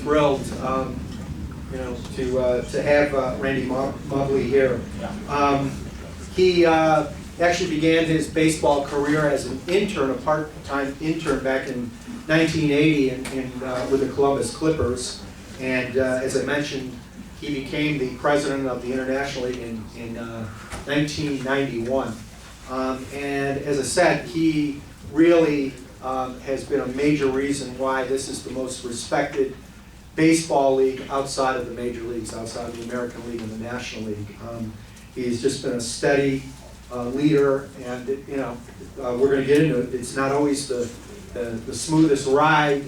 thrilled, to have Randy Mobley here. He actually began his baseball career as an intern, a part-time intern back in 1980 with the Columbus Clippers. And as I mentioned, he became the president of the International League in 1991. And as I said, he really has been a major reason why this is the most respected baseball league outside of the major leagues, outside of the American League and the National League. He's just been a steady leader, and we're going to get into it. It's not always the smoothest ride,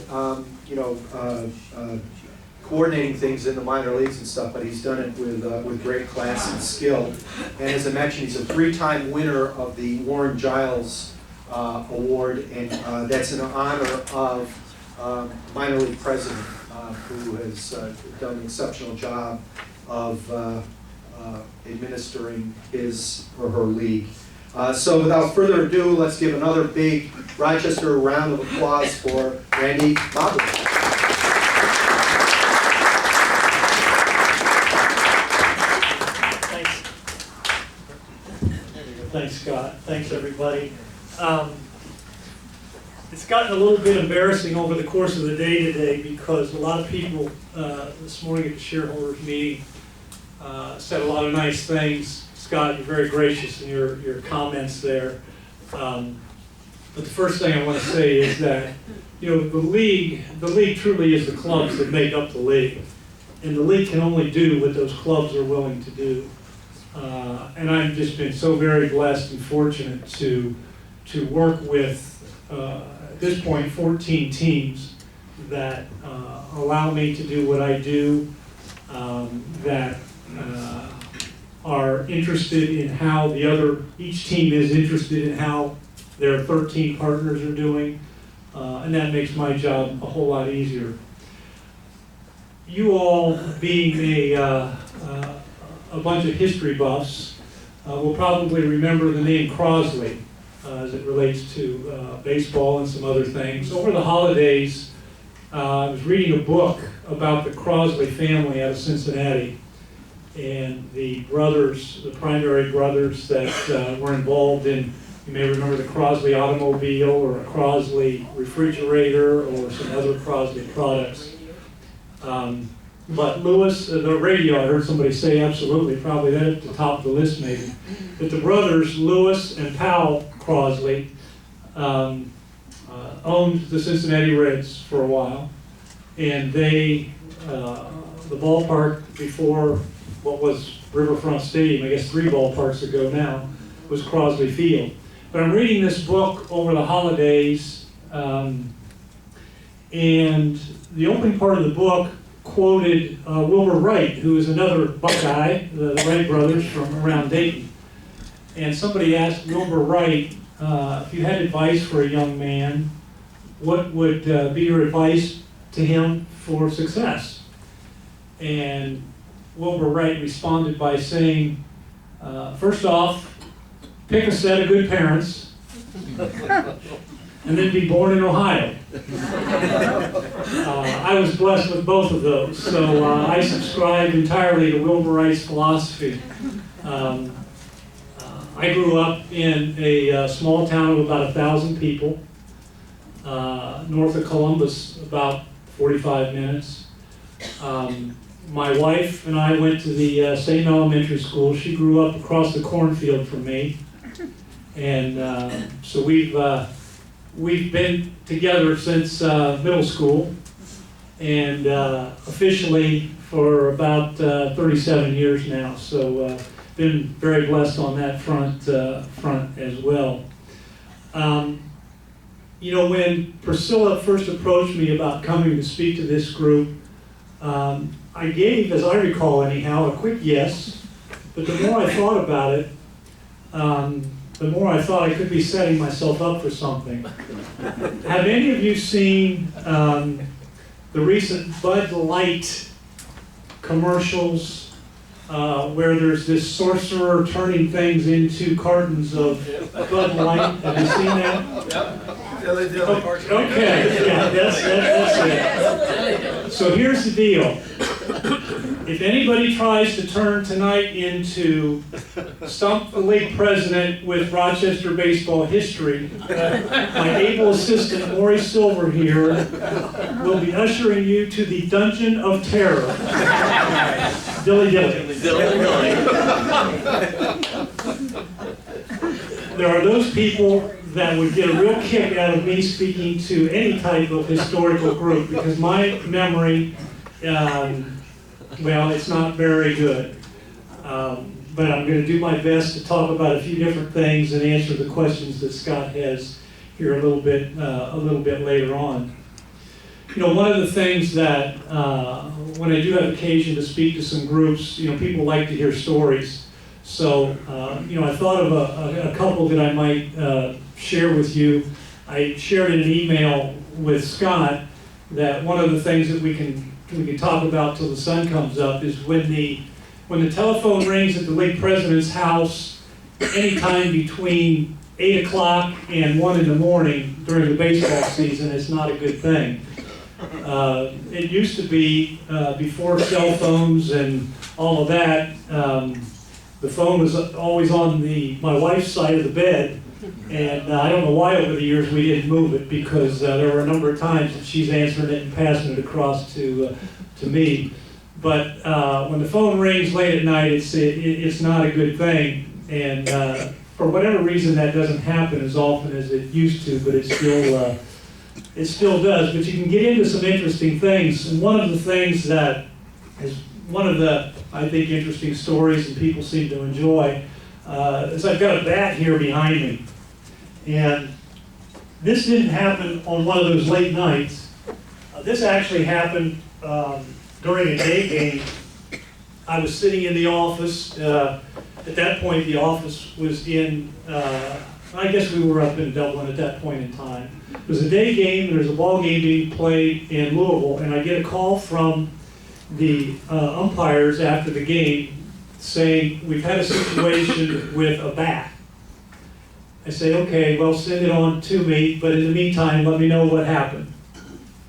coordinating things in the minor leagues and stuff, but he's done it with great class and skill. And as I mentioned, he's a three-time winner of the Warren Giles Award, and that's in honor of minor league president who has done an exceptional job of administering his or her league. So without further ado, let's give another big Rochester round of applause for Randy Mobley. Thanks, Scott. Thanks, everybody. It's gotten a little bit embarrassing over the course of the day today because a lot of people this morning at the shareholders meeting said a lot of nice things. Scott, you're very gracious in your comments there. But the first thing I want to say is that the league truly is the clubs that make up the league, and the league can only do what those clubs are willing to do. And I've just been so very blessed and fortunate to work with, at this point, 14 teams that allow me to do what I do, that are interested in how each team is interested in how their 13 partners are doing, and that makes my job a whole lot easier. You all, being a bunch of history buffs, will probably remember the name Crosley as it relates to baseball and some other things. Over the holidays, I was reading a book about the Crosley family out of Cincinnati, and the primary brothers that were involved in, you may remember the Crosley automobile or a Crosley refrigerator or some other Crosley products. But Lewis, the radio, I heard somebody say absolutely, probably that at the top of the list maybe. But the brothers, Lewis and Powell Crosley, owned the Cincinnati Reds for a while. And they, the ballpark before what was Riverfront Stadium, I guess 3 ballparks ago now, was Crosley Field. But I'm reading this book over the holidays, and the opening part of the book quoted Wilbur Wright, who is another Buckeye, the Wright brothers from around Dayton. And somebody asked Wilbur Wright, if you had advice for a young man, what would be your advice to him for success? And Wilbur Wright responded by saying, first off, pick a set of good parents, and then be born in Ohio. I was blessed with both of those, so I subscribe entirely to Wilbur Wright's philosophy. I grew up in a small town of about 1,000 people, north of Columbus, about 45 minutes. My wife and I went to the same elementary school. She grew up across the cornfield from me, and so we've been together since middle school, and officially for about 37 years now. So been very blessed on that front as well. When Priscilla first approached me about coming to speak to this group, I gave, as I recall anyhow, a quick yes, but the more I thought about it, the more I thought I could be setting myself up for something. Have any of you seen the recent Bud Light commercials where there's this sorcerer turning things into cartons of Bud Light? Have you seen that? Yep. Yeah, they did. Okay, yeah, that's it. So here's the deal. If anybody tries to turn tonight into Stump the League President with Rochester baseball history, my able assistant, Maury Silver here, will be ushering you to the Dungeon of Terror. Dilly dilly. There are those people that would get a real kick out of me speaking to any type of historical group, because my memory, well, it's not very good. But I'm going to do my best to talk about a few different things and answer the questions that Scott has here a little bit later on. You know, one of the things that when I do have occasion to speak to some groups, you know, people like to hear stories. So, you know, I thought of a couple that I might share with you. I shared in an email with Scott that one of the things that we can talk about till the sun comes up is when the telephone rings at the league president's house anytime between 8 o'clock and 1 in the morning during the baseball season. It's not a good thing. It used to be, before cell phones and all of that, the phone was always on my wife's side of the bed, and I don't know why over the years we didn't move it, because there were a number of times that she's answering it and passing it across to me. But when the phone rings late at night, it's not a good thing, and for whatever reason that doesn't happen as often as it used to, but it still does. But you can get into some interesting things, and one of the things that is one of the, I think, interesting stories and people seem to enjoy is I've got a bat here behind me. And this didn't happen on one of those late nights. This actually happened during a day game. I was sitting in the office. At that point, the office was in, I guess we were up in Dublin at that point in time. It was a day game. There was a ball game being played in Louisville, and I get a call from the umpires after the game saying, we've had a situation with a bat. I say, okay, well, send it on to me, but in the meantime, let me know what happened.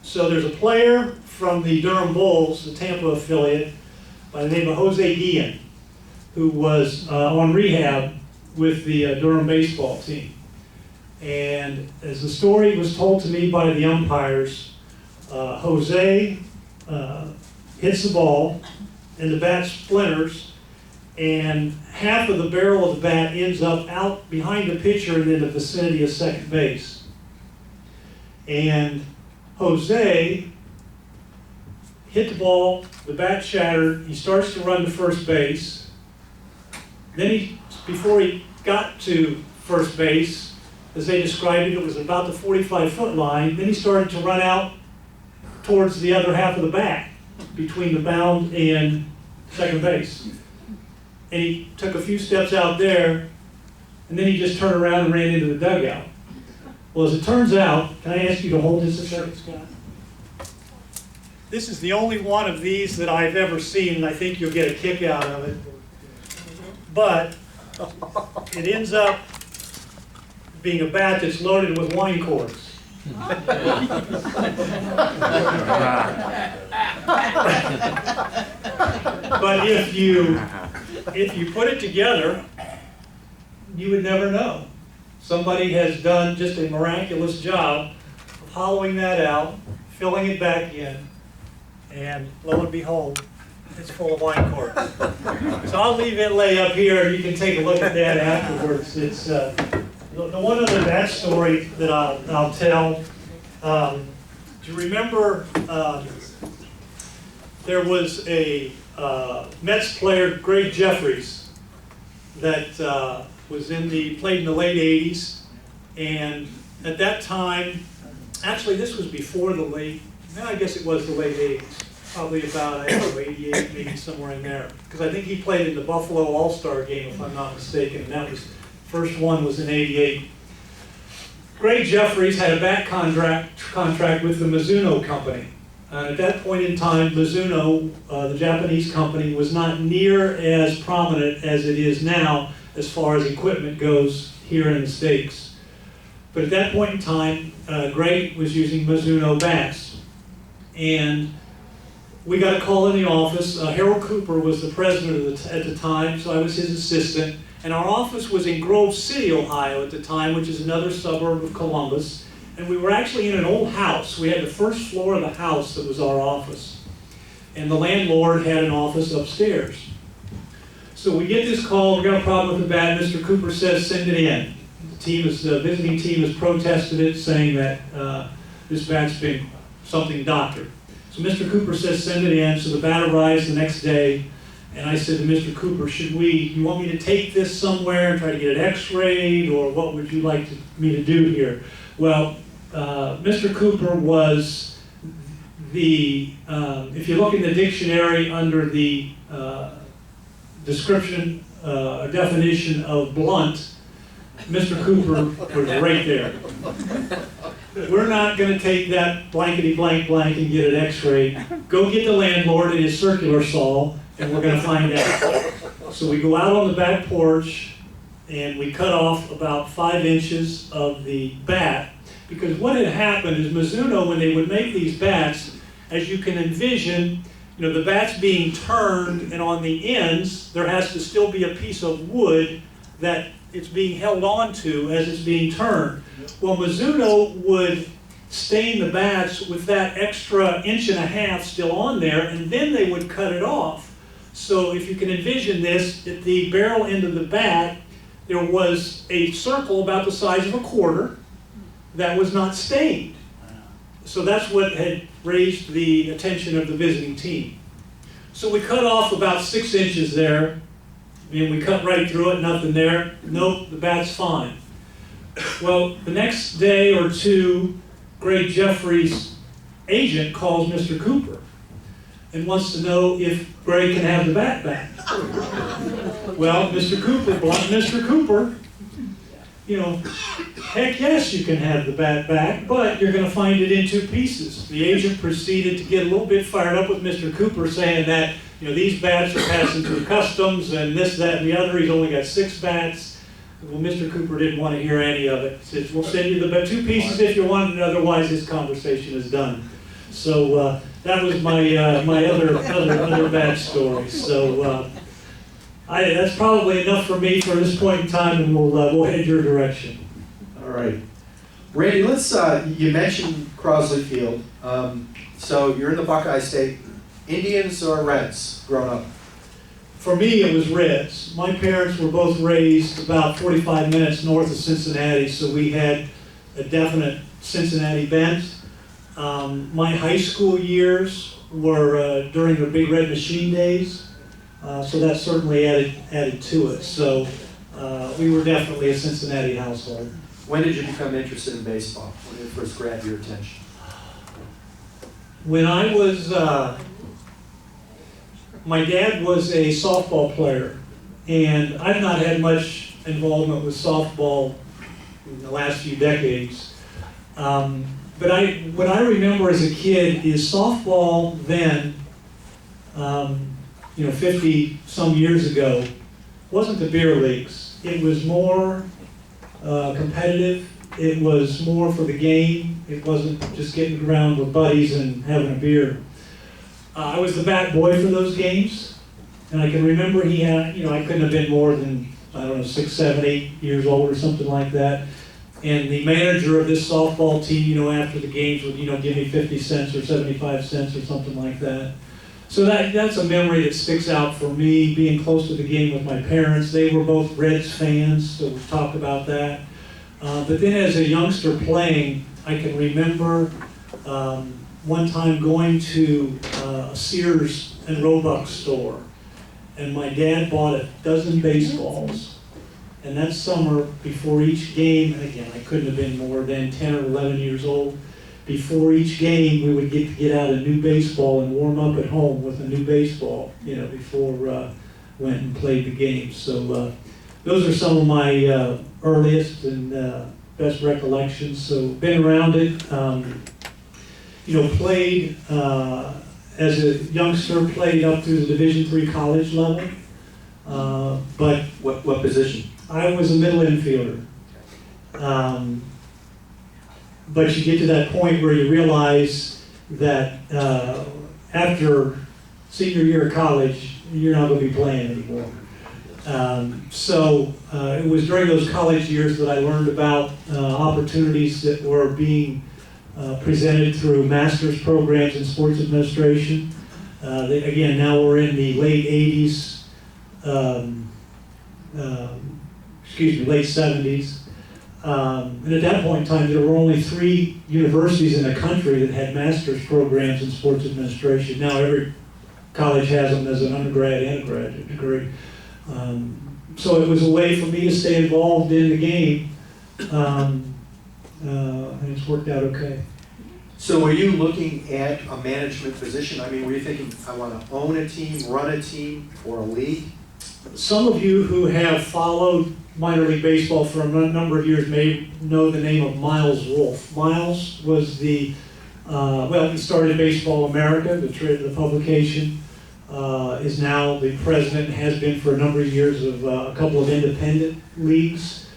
So there's a player from the Durham Bulls, the Tampa affiliate, by the name of Jose Guillen, who was on rehab with the Durham baseball team. And as the story was told to me by the umpires, Jose hits the ball, and the bat splinters, and half of the barrel of the bat ends up out behind the pitcher and in the vicinity of second base. And Jose hit the ball, the bat shattered, he starts to run to first base. Then before he got to first base, as they described it, it was about the 45-foot line, then he started to run out towards the other half of the bat, between the mound and second base. And he took a few steps out there, and then he just turned around and ran into the dugout. Well, as it turns out, can I ask you to hold this a second, Scott? This is the only one of these that I've ever seen, and I think you'll get a kick out of it. But it ends up being a bat that's loaded with wine corks. But if you put it together, you would never know. Somebody has done just a miraculous job of hollowing that out, filling it back in, and lo and behold, it's full of wine corks. So I'll leave it lay up here, and you can take a look at that afterwards. It's the one other bat story that I'll tell. Do you remember there was a Mets player, Greg Jeffries, that played in the late 80s, and at that time, actually this was before the late, I guess it was the late 80s, probably about, I don't know, 88, maybe somewhere in there, because I think he played in the Buffalo All-Star game, if I'm not mistaken, and that was, first one was in 88. Greg Jeffries had a bat contract with the Mizuno company. At that point in time, Mizuno, the Japanese company, was not near as prominent as it is now as far as equipment goes here in the States. But at that point in time, Greg was using Mizuno bats. And we got a call in the office. Harold Cooper was the president at the time, so I was his assistant. And our office was in Grove City, Ohio at the time, which is another suburb of Columbus. And we were actually in an old house. We had the first floor of the house that was our office. And the landlord had an office upstairs. So we get this call, we got a problem with the bat. Mr. Cooper says, send it in. The visiting team has protested it, saying that this bat's been something doctored. So Mr. Cooper says, send it in. So the bat arrives the next day. And I said to Mr. Cooper, you want me to take this somewhere and try to get it x-rayed, or what would you like me to do here? Well, Mr. Cooper was if you look in the dictionary under the description or definition of blunt, Mr. Cooper was right there. We're not going to take that blankety blank blank and get it x-rayed. Go get the landlord and his circular saw, and we're going to find out. So we go out on the back porch, and we cut off about 5 inches of the bat, because what had happened is Mizuno, when they would make these bats, as you can envision, the bat's being turned, and on the ends, there has to still be a piece of wood that it's being held onto as it's being turned. Well, Mizuno would stain the bats with that extra 1.5 inches still on there, and then they would cut it off. So if you can envision this, at the barrel end of the bat, there was a circle about the size of a quarter that was not stained. So that's what had raised the attention of the visiting team. So we cut off about 6 inches there, and we cut right through it, nothing there. Nope, the bat's fine. Well, the next day or two, Greg Jeffrey's agent calls Mr. Cooper and wants to know if Greg can have the bat back. Well, Mr. Cooper, heck yes, you can have the bat back, but you're going to find it in 2 pieces. The agent proceeded to get a little bit fired up with Mr. Cooper, saying that, these bats are passing through customs and this, that, and the other. He's only got 6 bats. Well, Mr. Cooper didn't want to hear any of it. He says, we'll send you the 2 pieces if you want it, otherwise this conversation is done. So that was my other bat story. So that's probably enough for me for this point in time, and we'll head your direction. All right. Randy, you mentioned Crosley Field. So you're in the Buckeye State. Indians or Reds growing up? For me, it was Reds. My parents were both raised about 45 minutes north of Cincinnati, so we had a definite Cincinnati bent. My high school years were during the Big Red Machine days, so that certainly added to it. So we were definitely a Cincinnati household. When did you become interested in baseball? When did it first grab your attention? When I was, my dad was a softball player, and I've not had much involvement with softball in the last few decades. But what I remember as a kid is softball then, 50 some years ago, wasn't the beer leagues. It was more competitive. It was more for the game. It wasn't just getting around with buddies and having a beer. I was the bat boy for those games, and I can remember he had, I couldn't have been more than, 6, 7, 8 years old or something like that. And the manager of this softball team, after the games would, give me 50 cents or 75 cents or something like that. So that's a memory that sticks out for me, being close to the game with my parents. They were both Reds fans, so we've talked about that. But then as a youngster playing, I can remember one time going to a Sears and Roebuck store, and my dad bought a dozen baseballs. And that summer, before each game, and again, I couldn't have been more than 10 or 11 years old, before each game, we would get out a new baseball and warm up at home with a new baseball, before went and played the game. So those are some of my earliest and best recollections. So been around it, played as a youngster, played up through the Division III college level. But what position? I was a middle infielder. But you get to that point where you realize that after senior year of college, you're not going to be playing anymore. So it was during those college years that I learned about opportunities that were being presented through master's programs in sports administration. Again, now we're in the late 80s, late 70s. And at that point in time, there were only 3 universities in the country that had master's programs in sports administration. Now every college has them as an undergrad and a graduate degree. So it was a way for me to stay involved in the game, and it's worked out okay. So were you looking at a management position? I mean, were you thinking, I want to own a team, run a team, or a league? Some of you who have followed minor league baseball for a number of years may know the name of Miles Wolff. Miles was he started Baseball America, the publication, is now the president, has been for a number of years of a couple of independent leagues.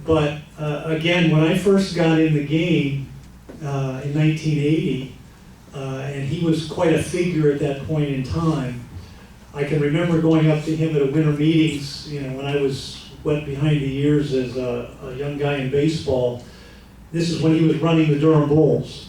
But again, when I first got in the game in 1980, and he was quite a figure at that point in time, I can remember going up to him at a winter meetings, when I was wet behind the ears as a young guy in baseball. This is when he was running the Durham Bulls.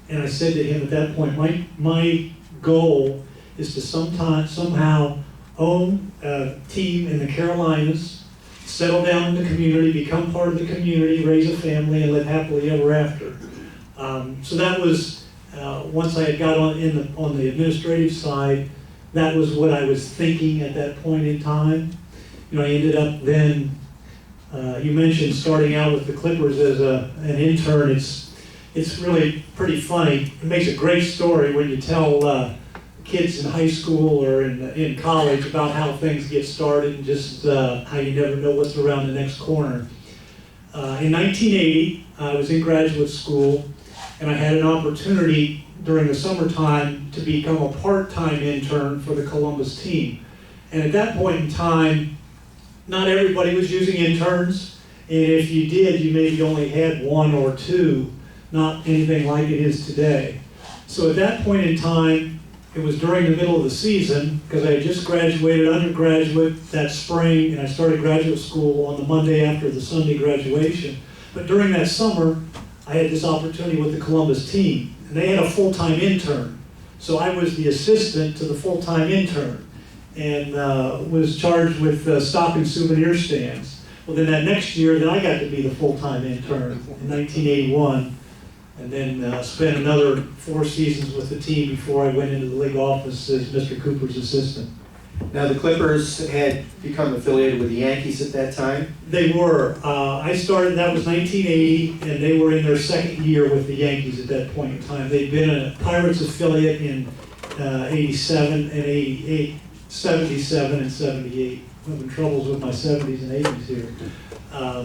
And I said to him at that point, my goal is to somehow own a team in the Carolinas, settle down in the community, become part of the community, raise a family, and live happily ever after. So that was, once I had got on the administrative side, that was what I was thinking at that point in time. I ended up then, you mentioned starting out with the Clippers as an intern. It's really pretty funny. It makes a great story when you tell kids in high school or in college about how things get started and just how you never know what's around the next corner. In 1980, I was in graduate school, and I had an opportunity during the summertime to become a part-time intern for the Columbus team. And at that point in time, not everybody was using interns, and if you did, you maybe only had 1 or 2, not anything like it is today. So at that point in time, it was during the middle of the season, because I had just graduated undergraduate that spring, and I started graduate school on the Monday after the Sunday graduation. But during that summer, I had this opportunity with the Columbus team, and they had a full-time intern. So I was the assistant to the full-time intern, and was charged with stock and souvenir stands. Well, then that next year, then I got to be the full-time intern in 1981. And then spent another 4 seasons with the team before I went into the league office as Mr. Cooper's assistant. Now, the Clippers had become affiliated with the Yankees at that time? They were. I started, that was 1980, and they were in their 2nd year with the Yankees at that point in time. They'd been a Pirates affiliate in 87 and 88, 77 and 78. I'm having troubles with my 70s and 80s here.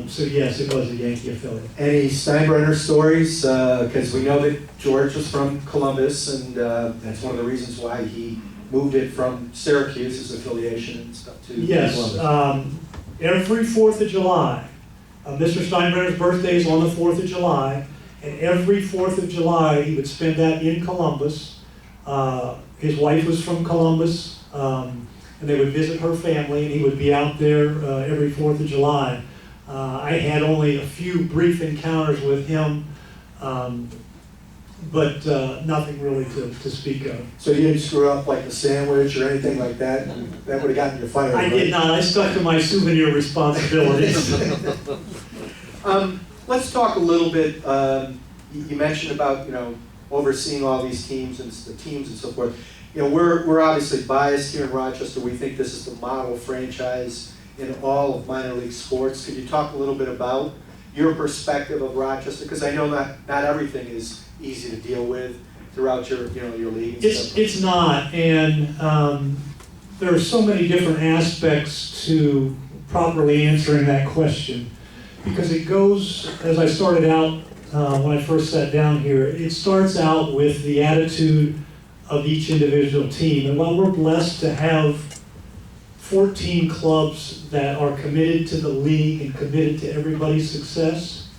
So yes, it was a Yankee affiliate. Any Steinbrenner stories? Because we know that George was from Columbus, and that's one of the reasons why he moved it from Syracuse, his affiliation and stuff, to Yes, Columbus. every 4th of July, Mr. Steinbrenner's birthday is on the 4th of July, and every 4th of July he would spend that in Columbus. His wife was from Columbus, and they would visit her family, and he would be out there every 4th of July. I had only a few brief encounters with him, but nothing really to speak of. So you didn't screw up like the sandwich or anything like that? That would have gotten you fired. I did not. I stuck to my souvenir responsibilities. Let's talk a little bit, you mentioned about, overseeing all these teams and the teams and so forth. We're obviously biased here in Rochester. We think this is the model franchise in all of minor league sports. Could you talk a little bit about your perspective of Rochester? Because I know not everything is easy to deal with throughout your league. And It's not, and there are so many different aspects to properly answering that question, because it goes, as I started out when I first sat down here, it starts out with the attitude of each individual team. And while we're blessed to have 14 clubs that are committed to the league and committed to everybody's success,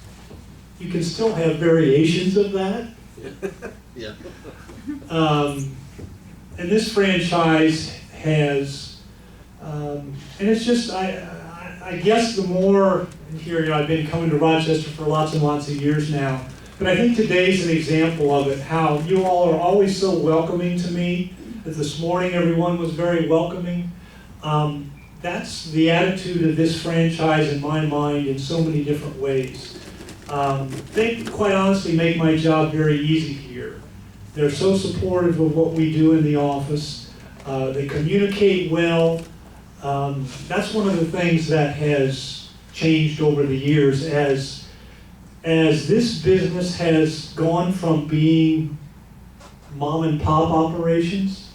you can still have variations of that. Yeah. And this franchise has, and it's just, I guess the more, and here, you know, I've been coming to Rochester for lots and lots of years now, but I think today's an example of it, how you all are always so welcoming to me. As this morning, everyone was very welcoming. That's the attitude of this franchise in my mind in so many different ways. They quite honestly make my job very easy here. They're so supportive of what we do in the office. They communicate well. That's one of the things that has changed over the years as this business has gone from being mom and pop operations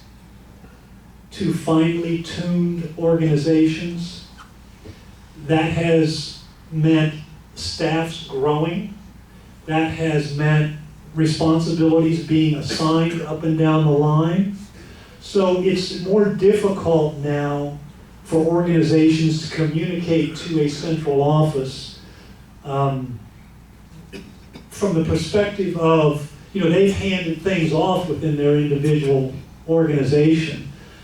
to finely tuned organizations. That has meant staffs growing. That has meant responsibilities being assigned up and down the line. So it's more difficult now for organizations to communicate to a central office from the perspective of, you know, they've handed things off within their individual organization.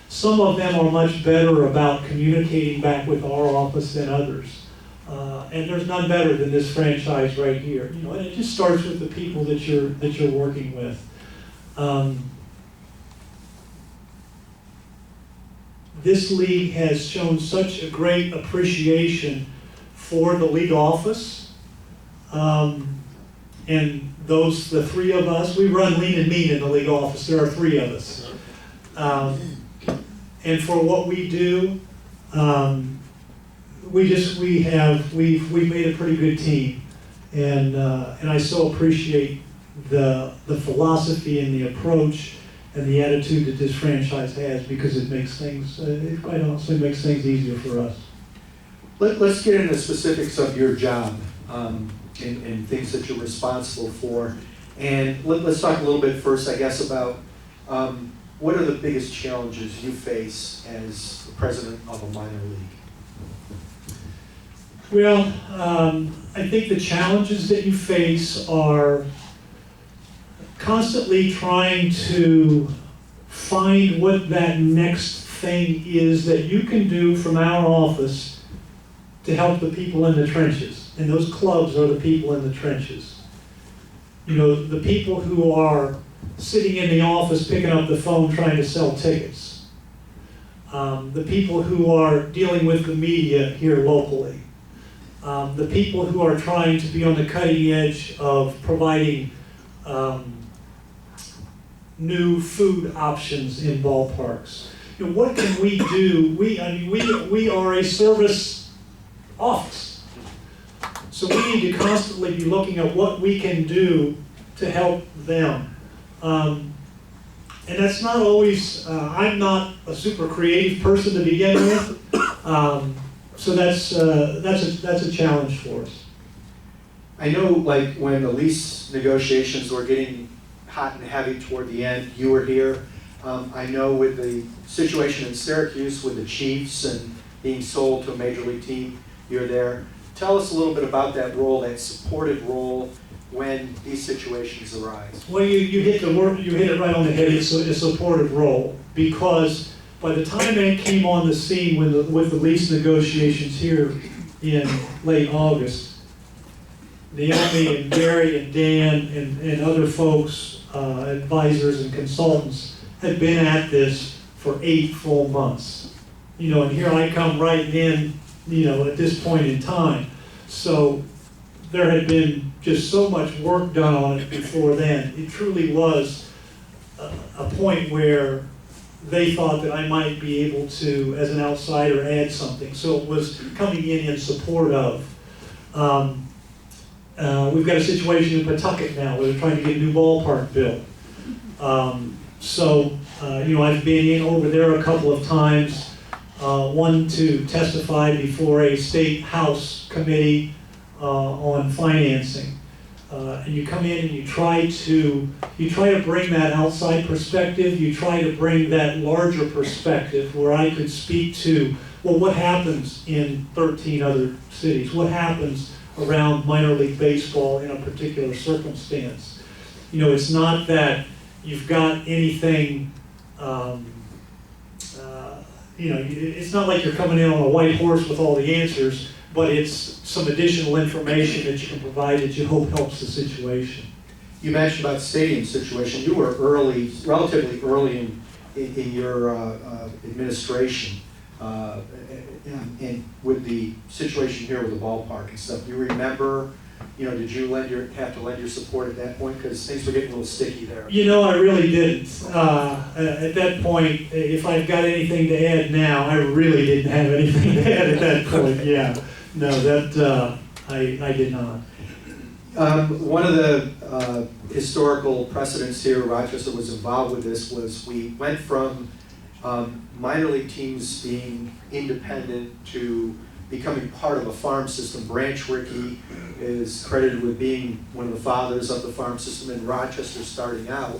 Some of them are much better about communicating back with our office than others. And there's none better than this franchise right here. You know, and it just starts with the people that you're working with. This league has shown such a great appreciation for the league office. And the three of us, we run lean and mean in the league office. There are three of us. And for what we do, we've made a pretty good team, and I so appreciate the philosophy and the approach and the attitude that this franchise has, because it makes things, it quite honestly makes things easier for us. Let's get into the specifics of your job and things that you're responsible for, and let's talk a little bit first, I guess, about what are the biggest challenges you face as the president of a minor league? Well, I think the challenges that you face are constantly trying to find what that next thing is that you can do from our office to help the people in the trenches. And those clubs are the people in the trenches. You know, the people who are sitting in the office picking up the phone trying to sell tickets. The people who are dealing with the media here locally. The people who are trying to be on the cutting edge of providing new food options in ballparks. You know, what can we do? We are a service office. So we need to constantly be looking at what we can do to help them. And that's not always, I'm not a super creative person to begin with. So that's a challenge for us. I know, like, when the lease negotiations were getting hot and heavy toward the end, you were here. I know with the situation in Syracuse with the Chiefs and being sold to a major league team, you're there. Tell us a little bit about that role, that supportive role when these situations arise. Well, you hit it right on the head. It's a supportive role, because by the time it came on the scene with the lease negotiations here in late August, Naomi and Gary and Dan and other folks, advisors and consultants, had been at this for 8 full months. You know, and here I come right in, you know, at this point in time. So there had been just so much work done on it before then. It truly was a point where they thought that I might be able to, as an outsider, add something. So it was coming in support of. We've got a situation in Pawtucket now where they're trying to get a new ballpark built. You know, I've been in over there a couple of times, one to testify before a state house committee on financing. And you come in and you try to bring that outside perspective, you try to bring that larger perspective where I could speak to, well, what happens in 13 other cities? What happens around minor league baseball in a particular circumstance? You know, it's not that you've got anything, you know, it's not like you're coming in on a white horse with all the answers, but it's some additional information that you can provide that you hope helps the situation. You mentioned about the stadium situation. You were early, relatively early in your administration, and with the situation here with the ballpark and stuff. Do you remember, you know, did you have to lend your support at that point? Because things were getting a little sticky there. You know, I really didn't. At that point, if I've got anything to add now, I really didn't have anything to add at that point. Yeah, no, that I did not. One of the historical precedents here, Rochester was involved with this, was we went from minor league teams being independent to becoming part of a farm system. Branch Rickey is credited with being one of the fathers of the farm system, and Rochester starting out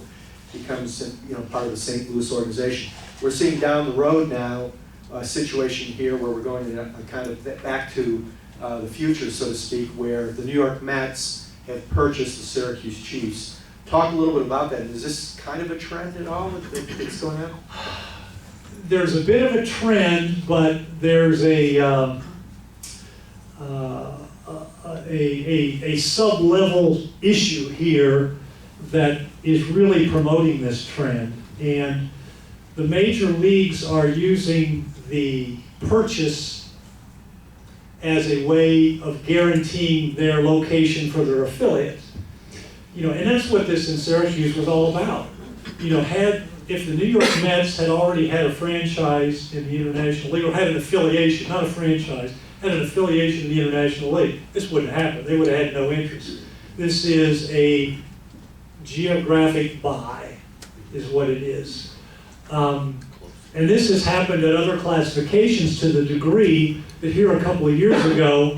becomes, you know, part of the St. Louis organization. We're seeing down the road now a situation here where we're going to kind of back to the future, so to speak, where the New York Mets have purchased the Syracuse Chiefs. Talk a little bit about that. Is this kind of a trend at all that's going on? There's a bit of a trend, but there's a sub-level issue here that is really promoting this trend. And the major leagues are using the purchase as a way of guaranteeing their location for their affiliates. You know, and that's what this in Syracuse was all about. You know, if the New York Mets had already had a franchise in the International League, or had an affiliation, not a franchise, had an affiliation in the International League, this wouldn't happen. They would have had no interest. This is a geographic buy, is what it is. And this has happened at other classifications to the degree that here a couple of years ago,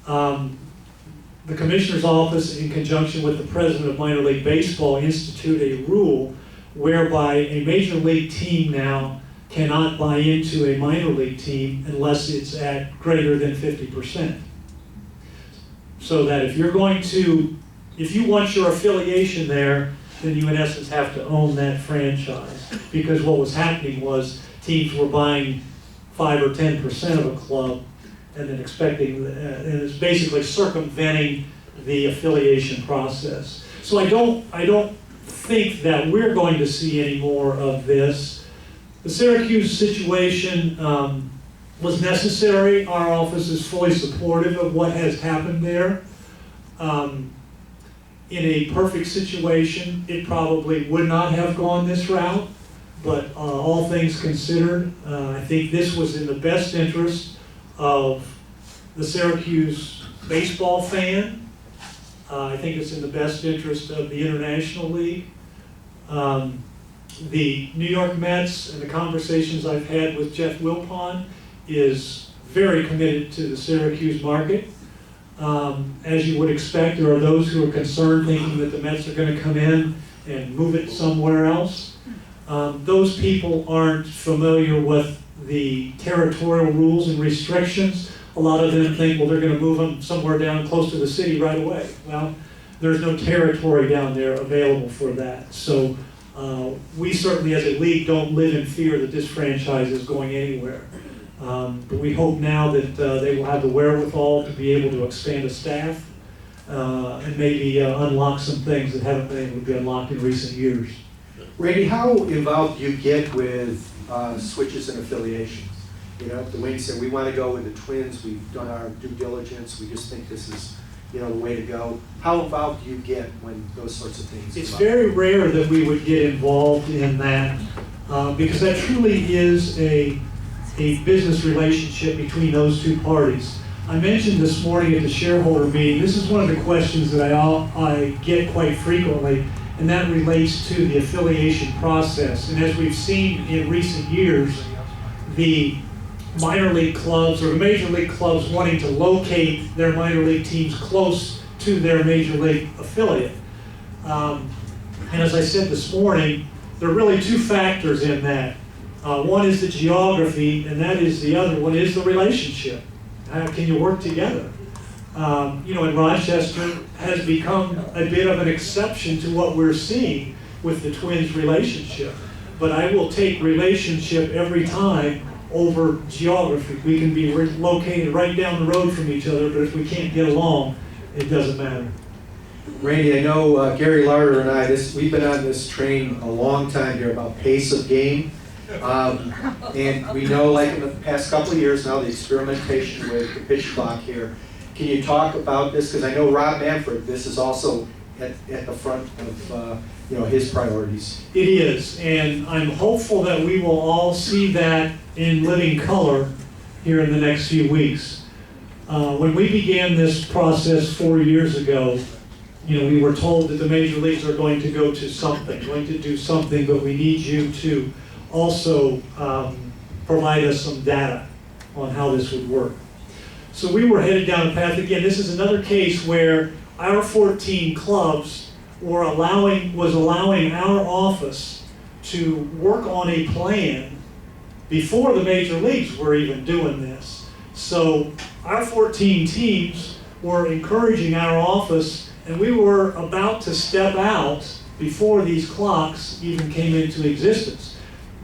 the Commissioner's Office, in conjunction with the President of Minor League Baseball, instituted a rule whereby a Major League team now cannot buy into a minor league team unless it's at greater than 50%. So that if you want your affiliation there, then you in essence have to own that franchise. Because what was happening was teams were buying 5 or 10% of a club and then expecting, and it's basically circumventing the affiliation process. So I don't think that we're going to see any more of this. The Syracuse situation was necessary. Our office is fully supportive of what has happened there. In a perfect situation, it probably would not have gone this route, but all things considered, I think this was in the best interest of the Syracuse baseball fan. I think it's in the best interest of the International League. The New York Mets, and the conversations I've had with Jeff Wilpon, is very committed to the Syracuse market. As you would expect, there are those who are concerned, thinking that the Mets are going to come in and move it somewhere else. Those people aren't familiar with the territorial rules and restrictions. A lot of them think, well, they're going to move them somewhere down close to the city right away. Well, there's no territory down there available for that. So we certainly as a league don't live in fear that this franchise is going anywhere. But we hope now that they will have the wherewithal to be able to expand a staff and maybe unlock some things that haven't been able to be unlocked in recent years. Randy, how involved do you get with switches and affiliations? You know, the Wings said, we want to go with the Twins, we've done our due diligence, we just think this is, you know, the way to go. How involved do you get when those sorts of things? It's very rare that we would get involved in that because that truly is a business relationship between those two parties. I mentioned this morning at the shareholder meeting, this is one of the questions that I get quite frequently, and that relates to the affiliation process. And as we've seen in recent years, the minor league clubs or the major league clubs wanting to locate their minor league teams close to their major league affiliate. And as I said this morning, there are really two factors in that. One is the geography, and that is the other one is the relationship. How can you work together? in Rochester has become a bit of an exception to what we're seeing with the Twins' relationship. But I will take relationship every time over geography. We can be located right down the road from each other, but if we can't get along, it doesn't matter. Randy, I know Gary Larder and I, we've been on this train a long time here about pace of game. And we know, like in the past couple of years now, the experimentation with the pitch clock here. Can you talk about this? Because I know Rob Manfred, this is also at the front of his priorities. It is, and I'm hopeful that we will all see that in living color here in the next few weeks. When we began this process 4 years ago, we were told that the major leagues are going to go to something, going to do something, but we need you to also provide us some data on how this would work. So we were headed down a path. Again, this is another case where our 14 clubs was allowing our office to work on a plan before the major leagues were even doing this. So our 14 teams were encouraging our office, and we were about to step out before these clocks even came into existence.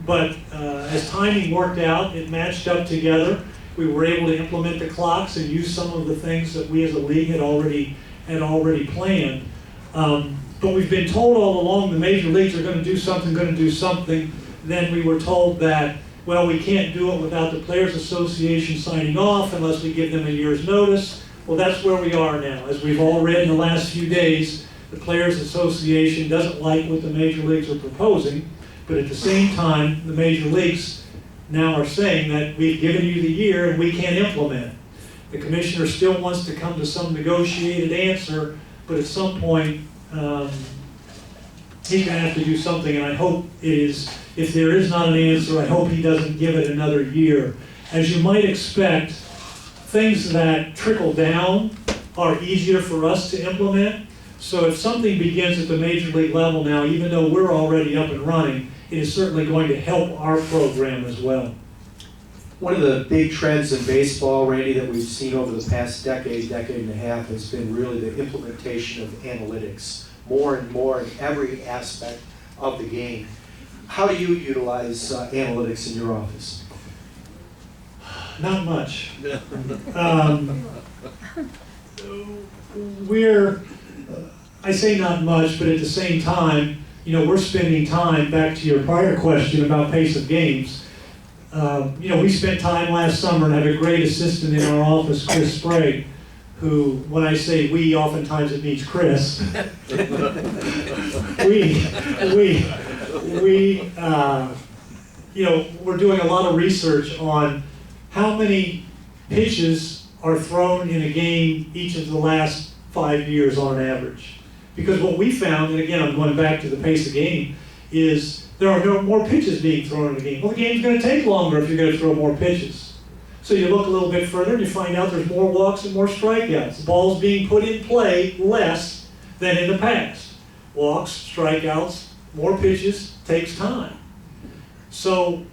But as timing worked out, it matched up together. We were able to implement the clocks and use some of the things that we as a league had already planned. But we've been told all along the major leagues are going to do something. Then we were told that, well, we can't do it without the Players Association signing off unless we give them a year's notice. Well, that's where we are now. As we've all read in the last few days, the Players Association doesn't like what the major leagues are proposing, but at the same time, the major leagues now are saying that we've given you the year and we can't implement. The commissioner still wants to come to some negotiated answer, but at some point, he's going to have to do something, and I hope if there is not an answer, I hope he doesn't give it another year. As you might expect, things that trickle down are easier for us to implement. So if something begins at the major league level now, even though we're already up and running, it is certainly going to help our program as well. One of the big trends in baseball, Randy, that we've seen over the past decade and a half has been really the implementation of analytics, more and more in every aspect of the game. How do you utilize analytics in your office? Not much. I say not much, but at the same time, we're spending time, back to your prior question about pace of games. We spent time last summer and had a great assistant in our office, Chris Sprague, who, when I say we, oftentimes it means Chris. We're doing a lot of research on how many pitches are thrown in a game each of the last 5 years on average. Because what we found, and again, I'm going back to the pace of game, is there are no more pitches being thrown in the game. Well, the game's going to take longer if you're going to throw more pitches. So you look a little bit further and you find out there's more walks and more strikeouts. The ball's being put in play less than in the past. Walks, strikeouts, more pitches takes time. So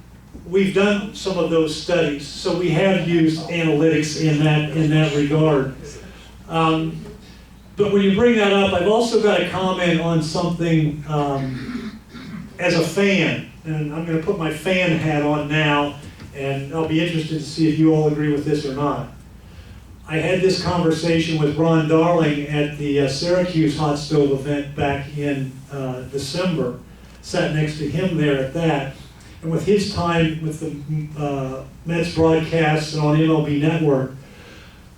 we've done some of those studies. So we have used analytics in that regard. But when you bring that up, I've also got a comment on something as a fan, and I'm going to put my fan hat on now, and I'll be interested to see if you all agree with this or not. I had this conversation with Ron Darling at the Syracuse Hot Stove event back in December. Sat next to him there at that, and with his time with the Mets broadcasts and on MLB Network,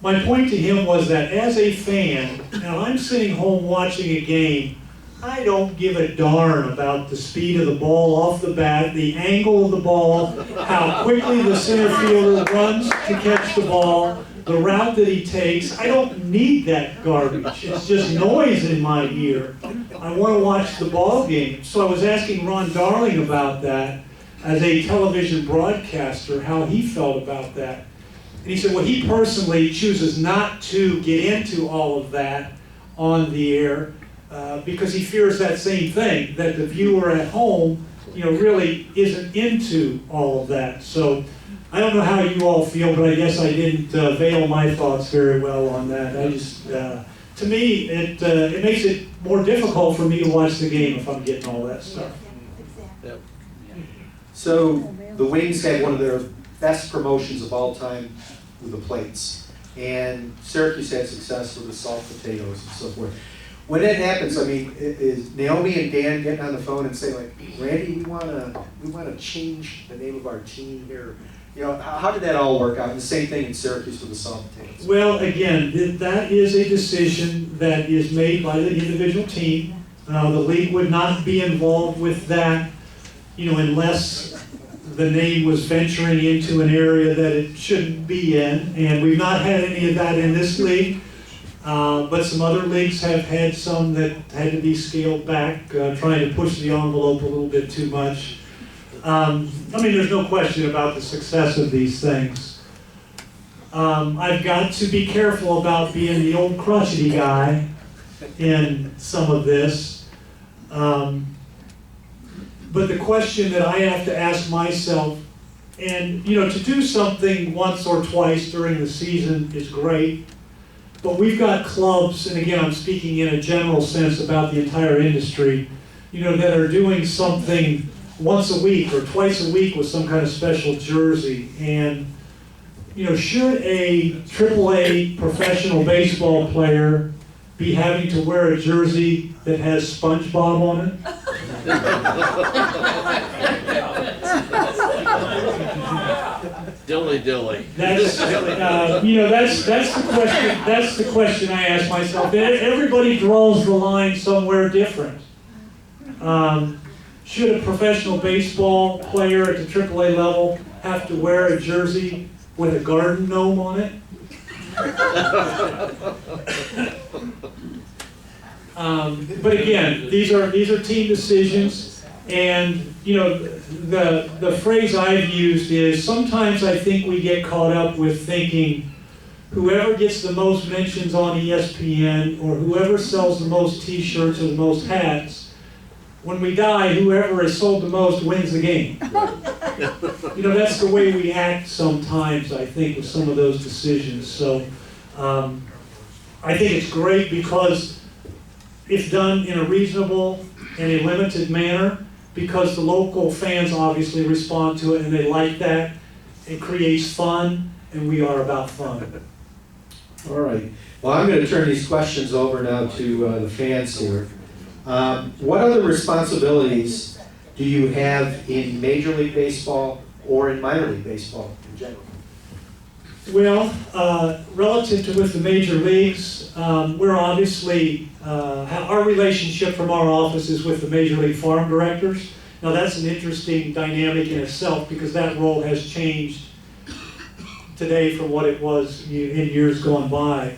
my point to him was that as a fan, now I'm sitting home watching a game, I don't give a darn about the speed of the ball off the bat, the angle of the ball, how quickly the center fielder runs to catch the ball, the route that he takes. I don't need that garbage. It's just noise in my ear. I want to watch the ball game. So I was asking Ron Darling about that as a television broadcaster, how he felt about that. And he said, well, he personally chooses not to get into all of that on the air because he fears that same thing, that the viewer at home, really isn't into all of that. So I don't know how you all feel, but I guess I didn't veil my thoughts very well on that. I just, to me, it makes it more difficult for me to watch the game if I'm getting all that stuff. Yep. So the Wings had one of their best promotions of all time with the plates. And Syracuse had success with the salt potatoes and so forth. When that happens, I mean, is Naomi and Dan getting on the phone and saying, like, Randy, we wanna change the name of our team here? You know, how did that all work out? And the same thing in Syracuse with the salt potatoes. Well, again, that is a decision that is made by the individual team. The league would not be involved with that, you know, unless the name was venturing into an area that it shouldn't be in. And we've not had any of that in this league. But some other leagues have had some that had to be scaled back, trying to push the envelope a little bit too much. I mean, there's no question about the success of these things. I've got to be careful about being the old crotchety guy in some of this. But the question that I have to ask myself, and you know, to do something once or twice during the season is great, but we've got clubs, and again, I'm speaking in a general sense about the entire industry, you know, that are doing something once a week or twice a week with some kind of special jersey. And, you know, should a AAA professional baseball player be having to wear a jersey that has SpongeBob on it? Dilly dilly. That's you know, that's the question. That's the question I ask myself. Everybody draws the line somewhere different. Should a professional baseball player at the AAA level have to wear a jersey with a garden gnome on it? But again, these are team decisions, and you know, the phrase I've used is sometimes I think we get caught up with thinking whoever gets the most mentions on ESPN or whoever sells the most T-shirts or the most hats, when we die, whoever has sold the most wins the game. You know, that's the way we act sometimes, I think, with some of those decisions. So I think it's great because it's done in a reasonable and a limited manner, because the local fans obviously respond to it and they like that. It creates fun, and we are about fun. All right. Well, I'm going to turn these questions over now to the fans here. What other responsibilities do you have in Major League Baseball or in minor league baseball in general? Well, relative to with the major leagues, we're obviously, our relationship from our office is with the Major League Farm Directors. Now that's an interesting dynamic in itself, because that role has changed today from what it was in years gone by.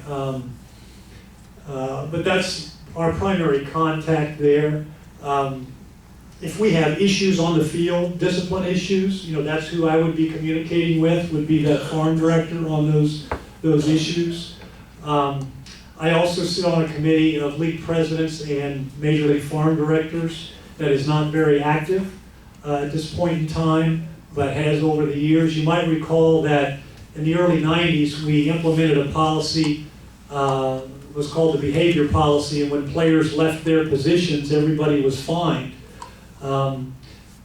But that's our primary contact there. If we have issues on the field, discipline issues, you know, that's who I would be communicating with, would be that farm director on those issues. I also sit on a committee of league presidents and Major League Farm Directors that is not very active at this point in time, but has over the years. You might recall that in the early 90s, we implemented a policy, was called the behavior policy, and when players left their positions, everybody was fined.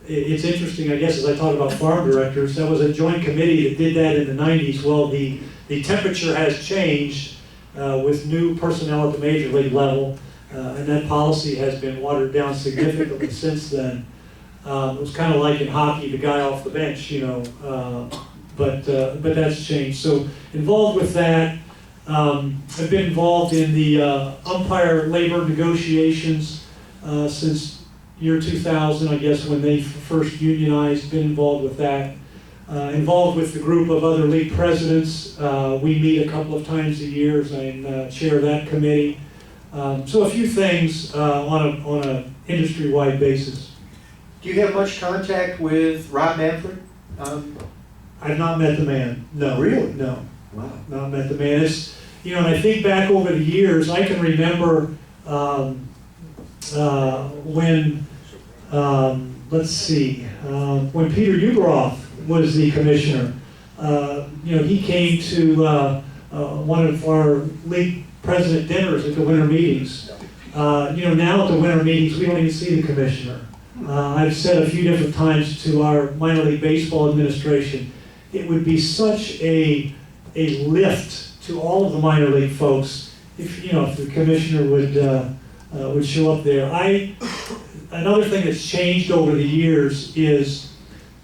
It's interesting, I guess, as I talk about farm directors, that was a joint committee that did that in the 90s. Well, the temperature has changed with new personnel at the major league level, and that policy has been watered down significantly since then. It was kind of like in hockey, the guy off the bench, you know, but that's changed. So involved with that. I've been involved in the umpire labor negotiations since year 2000, I guess, when they first unionized. Been involved with that. Involved with the group of other league presidents. We meet a couple of times a year, I chair that committee. So a few things on a industry-wide basis. Do you have much contact with Rob Manfred? I've not met the man. No. Really? No. Wow. Not met the man. It's, you know, and I think back over the years, I can remember when, let's see, when Peter Uberoff was the commissioner. he came to one of our league president dinners at the winter meetings. Now at the winter meetings, we don't even see the commissioner. I've said a few different times to our minor league baseball administration, it would be such a lift to all of the minor league folks if the commissioner would show up there. Another thing that's changed over the years is,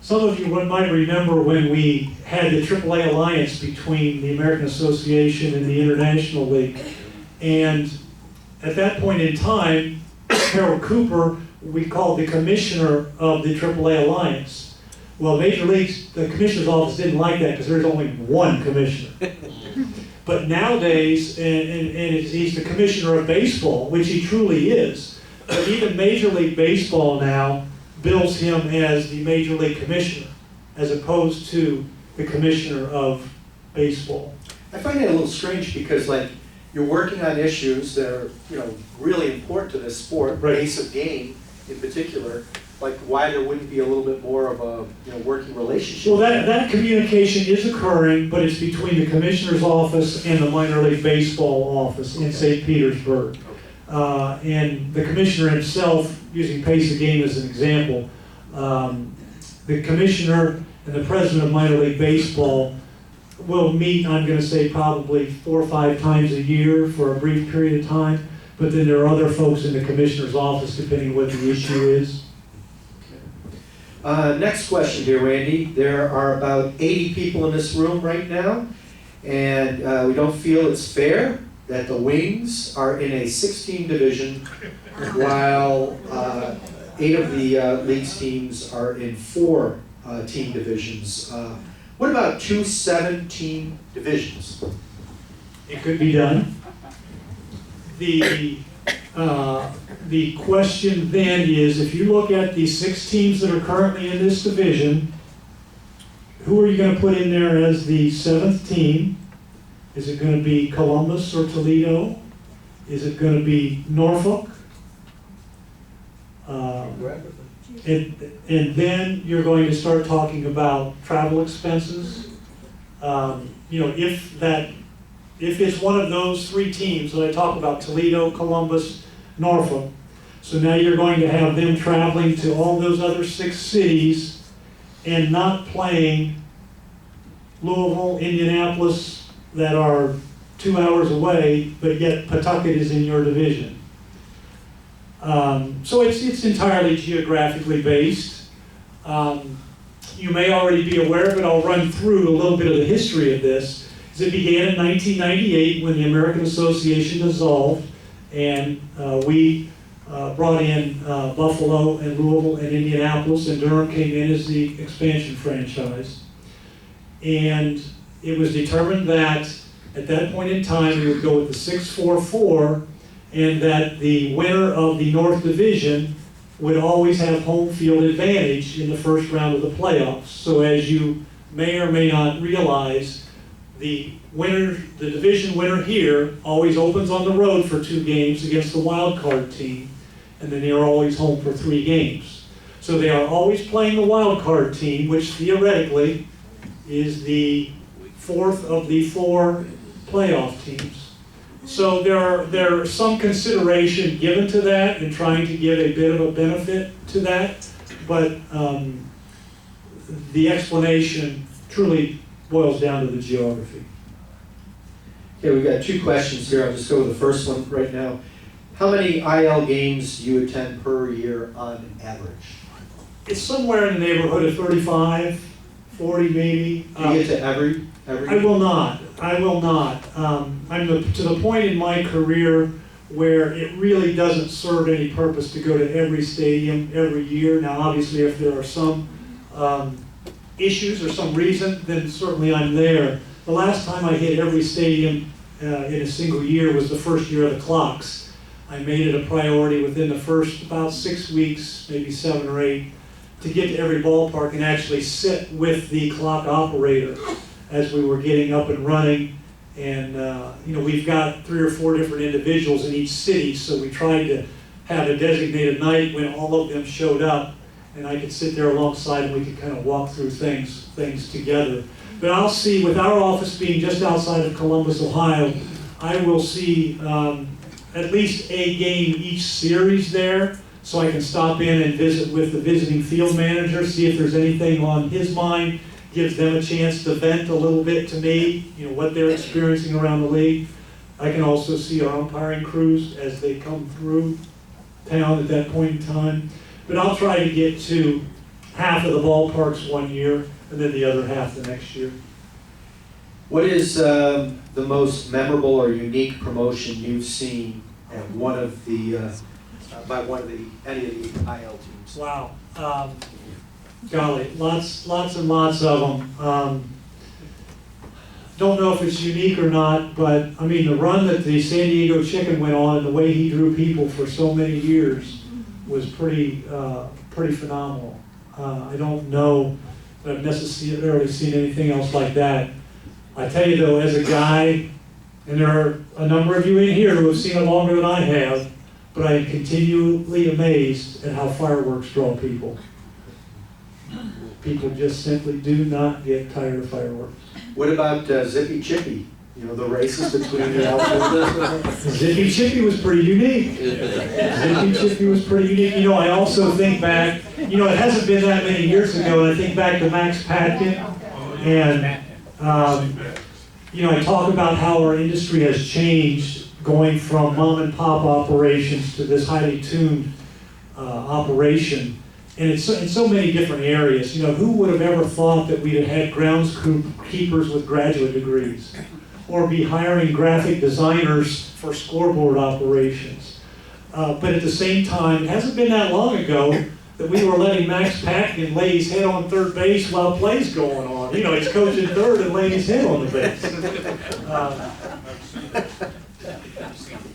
some of you might remember when we had the AAA alliance between the American Association and the International League. And at that point in time, Harold Cooper, we called the commissioner of the AAA alliance. Well, Major Leagues, the commissioner's office didn't like that because there's only one commissioner. But nowadays, and he's the commissioner of baseball, which he truly is, but even Major League Baseball now bills him as the Major League Commissioner, as opposed to the Commissioner of Baseball. I find it a little strange because, like, you're working on issues that are, really important to this sport, Right. Base of game in particular. Like, why there wouldn't be a little bit more of a, working relationship? Well, that communication is occurring, but it's between the Commissioner's office and the Minor League Baseball office in St. Petersburg. And the Commissioner himself, using Pace of Game as an example, the Commissioner and the President of Minor League Baseball will meet, I'm going to say, probably 4 or 5 times a year for a brief period of time, but then there are other folks in the Commissioner's office depending what the issue is. Next question here, Randy. There are about 80 people in this room right now, and we don't feel it's fair that the Wings are in a 16 division while 8 of the league's teams are in 4 team divisions. What about 2 7-team divisions? It could be done. The question then is, if you look at the 6 teams that are currently in this division, who are you going to put in there as the 7th team? Is it going to be Columbus or Toledo? Is it going to be Norfolk? And then you're going to start talking about travel expenses. If it's one of those 3 teams that I talk about, Toledo, Columbus, Norfolk, so now you're going to have them traveling to all those other 6 cities and not playing Louisville, Indianapolis, that are 2 hours away, but yet Pawtucket is in your division. So it's entirely geographically based. You may already be aware of it. I'll run through a little bit of the history of this. It began in 1998 when the American Association dissolved, and we brought in Buffalo and Louisville and Indianapolis, and Durham came in as the expansion franchise. And it was determined that at that point in time we would go with the 6-4-4, and that the winner of the North Division would always have home field advantage in the first round of the playoffs. So as you may or may not realize, the division winner here always opens on the road for 2 games against the wild card team, and then they are always home for 3 games. So they are always playing the wild card team, which theoretically is the 4th of the 4 playoff teams. So there are some consideration given to that and trying to give a bit of a benefit to that, but the explanation truly boils down to the geography. Okay, we've got 2 questions here. I'll just go with the first one right now. How many IL games do you attend per year on average? It's somewhere in the neighborhood of 35, 40 maybe. Do you get to every? I will not. I'm to the point in my career where it really doesn't serve any purpose to go to every stadium every year. Now, obviously, if there are some issues or some reason, then certainly I'm there. The last time I hit every stadium in a single year was the first year of the clocks. I made it a priority within the first about 6 weeks, maybe 7 or 8, to get to every ballpark and actually sit with the clock operator as we were getting up and running. And we've got 3 or 4 different individuals in each city, so we tried to have a designated night when all of them showed up, and I could sit there alongside and we could kind of walk through things together. But I'll see, with our office being just outside of Columbus, Ohio, I will see at least a game each series there, so I can stop in and visit with the visiting field manager, see if there's anything on his mind, gives them a chance to vent a little bit to me, what they're experiencing around the league. I can also see our umpiring crews as they come through town at that point in time. But I'll try to get to half of the ballparks one year, and then the other half the next year. What is the most memorable or unique promotion you've seen at one of the any of the IL teams? Wow, golly, lots and lots of them. Don't know if it's unique or not, but I mean the run that the San Diego Chicken went on and the way he drew people for so many years was pretty phenomenal. I don't know that I've necessarily seen anything else like that. I tell you though, as a guy, and there are a number of you in here who have seen it longer than I have, but I am continually amazed at how fireworks draw people. People just simply do not get tired of fireworks. What about Zippy Chippy? The races between the outfielders? Zippy Chippy was pretty unique. Zippy Chippy was pretty unique. I also think back, it hasn't been that many years ago, and I think back to Max Patkin, and I talk about how our industry has changed, going from mom and pop operations to this highly tuned operation. And it's in so many different areas. Who would have ever thought that we'd have had groundskeepers with graduate degrees, or be hiring graphic designers for scoreboard operations? But at the same time, it hasn't been that long ago that we were letting Max Patkin lay his head on third base while play's going on. He's coaching third and laying his head on the base.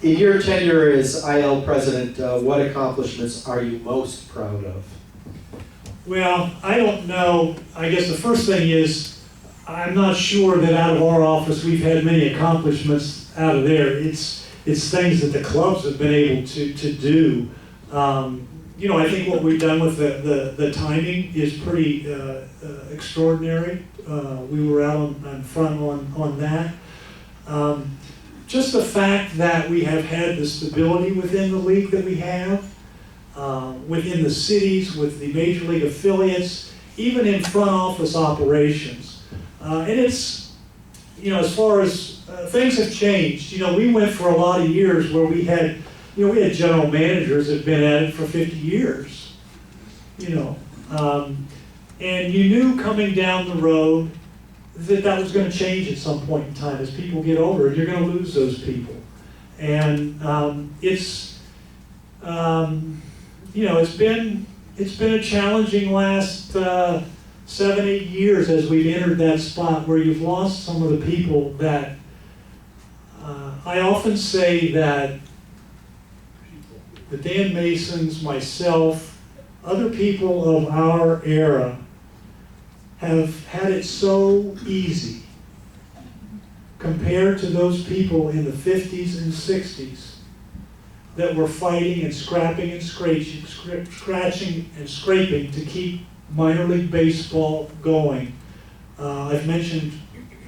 In your tenure as IL president, what accomplishments are you most proud of? Well, I don't know. I guess the first thing is, I'm not sure that out of our office we've had many accomplishments out of there. It's things that the clubs have been able to do. I think what we've done with the timing is pretty extraordinary. We were out on front on that. Just the fact that we have had the stability within the league that we have, within the cities, with the major league affiliates, even in front office operations. And it's, as far as things have changed, we went for a lot of years where we had general managers that have been at it for 50 years, and you knew coming down the road that was going to change at some point in time. As people get older, and you're going to lose those people. And it's been a challenging last 7-8 years as we've entered that spot where you've lost some of the people that I often say that the Dan Masons, myself, other people of our era have had it so easy compared to those people in the 50s and 60s that were fighting and scrapping and scratching and scraping to keep minor league baseball going. I've mentioned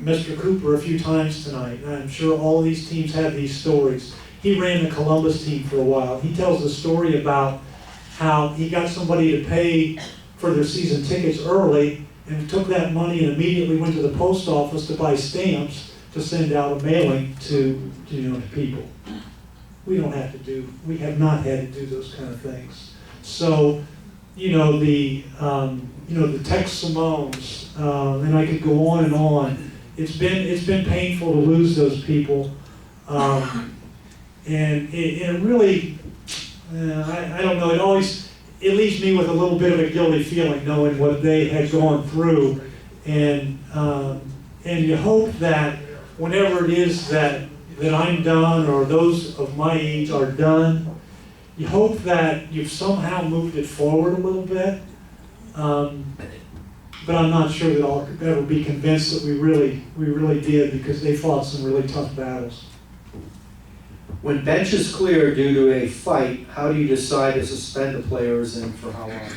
Mr. Cooper a few times tonight, and I'm sure all of these teams have these stories. He ran the Columbus team for a while. He tells the story about how he got somebody to pay for their season tickets early, and took that money and immediately went to the post office to buy stamps to send out a mailing to people. We have not had to do those kind of things. So, the Tex Simones, and I could go on and on. It's been painful to lose those people, and it really, I don't know. It leaves me with a little bit of a guilty feeling knowing what they had gone through, and you hope that whenever it is that I'm done, or those of my age are done, you hope that you've somehow moved it forward a little bit. But I'm not sure that I'll ever be convinced that we really did, because they fought some really tough battles. When bench is clear due to a fight, how do you decide to suspend the players and for how long?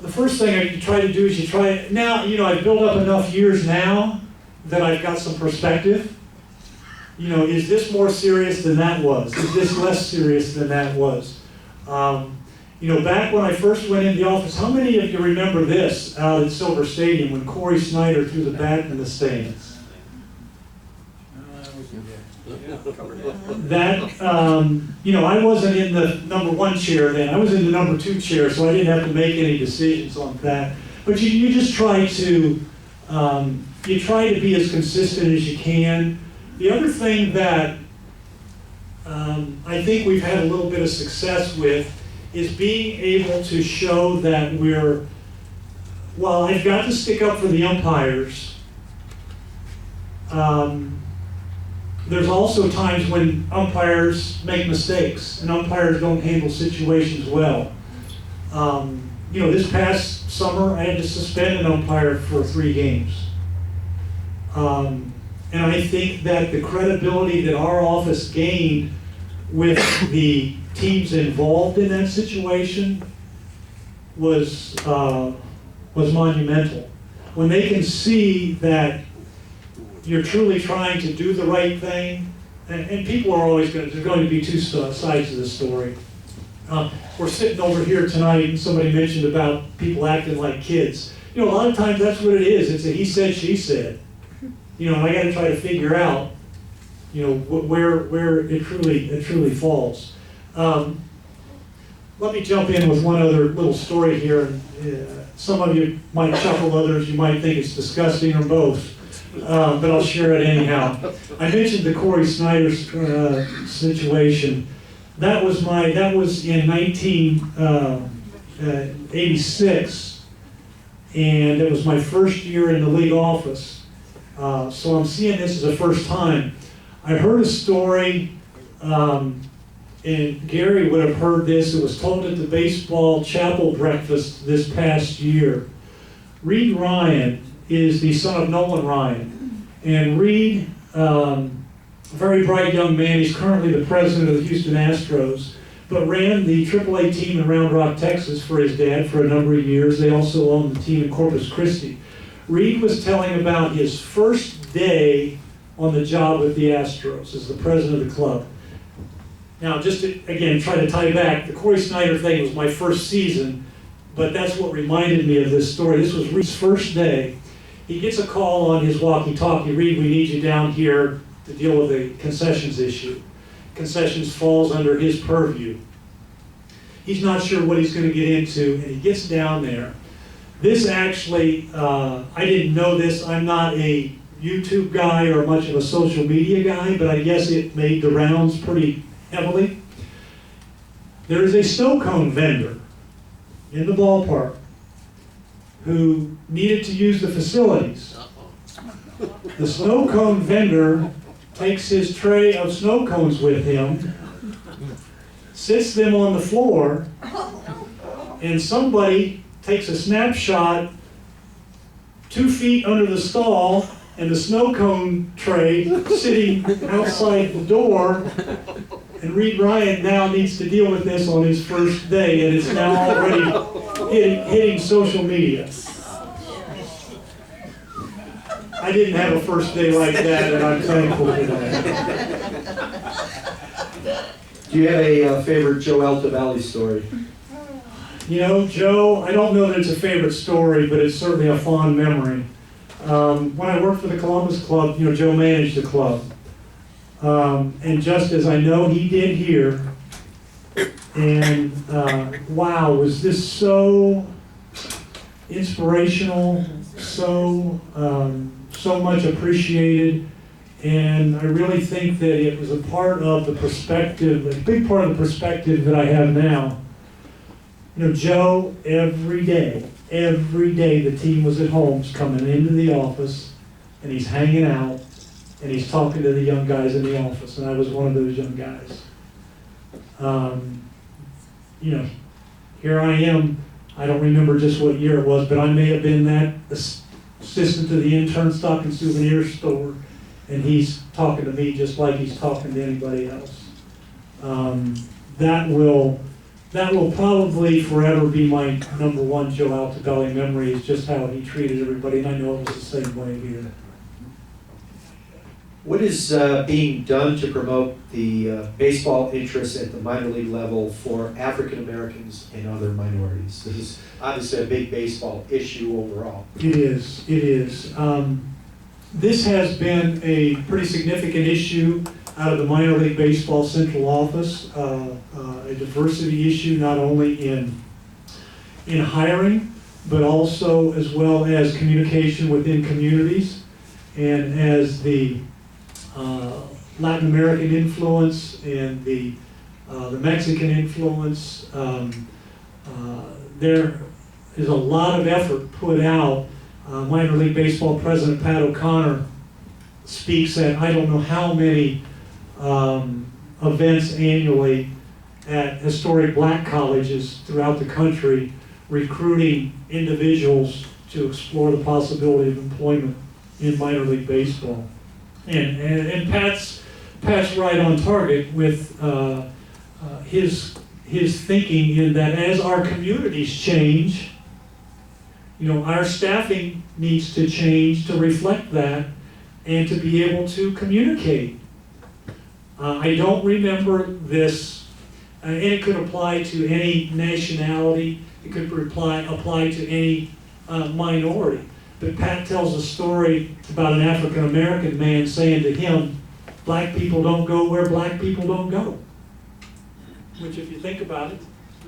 the first thing you try to do is now, I've built up enough years now that I've got some perspective. Is this more serious than that was? Is this less serious than that was? Back when I first went into the office, how many of you remember this out at Silver Stadium when Corey Snyder threw the bat in the stands? That, I wasn't in the number 1 chair then. I was in the number 2 chair, so I didn't have to make any decisions on that. But you just try to, be as consistent as you can. The other thing that I think we've had a little bit of success with is being able to show that while I've got to stick up for the umpires, there's also times when umpires make mistakes and umpires don't handle situations well. This past summer I had to suspend an umpire for 3 games. And I think that the credibility that our office gained with the teams involved in that situation was monumental. When they can see that you're truly trying to do the right thing, and people are always there's going to be 2 sides to the story. We're sitting over here tonight and somebody mentioned about people acting like kids. A lot of times that's what it is. It's a he said, she said. And I got to try to figure out, where it truly falls. Let me jump in with one other little story here. Some of you might chuckle, others you might think it's disgusting, or both. But I'll share it anyhow. I mentioned the Corey Snyder situation. That was in 1986, and it was my first year in the league office. So I'm seeing this as the first time. I heard a story, and Gary would have heard this. It was told at the baseball chapel breakfast this past year. Reed Ryan is the son of Nolan Ryan. And Reed, very bright young man, he's currently the president of the Houston Astros, but ran the AAA team in Round Rock, Texas for his dad for a number of years. They also owned the team in Corpus Christi. Reed was telling about his first day on the job with the Astros as the president of the club. Now, just to, again, try to tie back, the Corey Snyder thing was my first season, but that's what reminded me of this story. This was Reed's first day. He gets a call on his walkie-talkie. Reed, we need you down here to deal with a concessions issue. Concessions falls under his purview. He's not sure what he's going to get into, and he gets down there. This actually, I didn't know this. I'm not a YouTube guy or much of a social media guy, but I guess it made the rounds pretty heavily. There is a snow cone vendor in the ballpark who needed to use the facilities. The snow cone vendor takes his tray of snow cones with him, sits them on the floor, and somebody takes a snapshot 2 feet under the stall and the snow cone tray sitting outside the door, and Reed Ryan now needs to deal with this on his first day, and it's now already hitting social media. I didn't have a first day like that, and I'm thankful for that. Do you have a favorite Joe Altobelli story? Joe, I don't know that it's a favorite story, but it's certainly a fond memory. When I worked for the Columbus Club, Joe managed the club. And just as I know he did here, and wow, was this so inspirational, so much appreciated, and I really think that it was a part of the perspective, a big part of the perspective that I have now. Joe, every day the team was at home, coming into the office, and he's hanging out, and he's talking to the young guys in the office, and I was one of those young guys. Here I am, I don't remember just what year it was, but I may have been that assistant to the intern stock and souvenir store, and he's talking to me just like he's talking to anybody else. That will that will probably forever be my number one Joe Altobelli memory, is just how he treated everybody, and I know it was the same way here. What is being done to promote the baseball interest at the minor league level for African Americans and other minorities? This is obviously a big baseball issue overall. It is, it is. This has been a pretty significant issue out of the minor league baseball central office, a diversity issue not only in hiring, but also as well as communication within communities. And as the Latin American influence and the Mexican influence, there is a lot of effort put out. Minor League Baseball President Pat O'Connor speaks at I don't know how many events annually at historic black colleges throughout the country, recruiting individuals to explore the possibility of employment in minor league baseball. And Pat's right on target with his thinking in that as our communities change, our staffing needs to change to reflect that and to be able to communicate. I don't remember this, and it could apply to any nationality, it could apply to any minority. But Pat tells a story about an African American man saying to him, black people don't go where black people don't go. Which, if you think about it,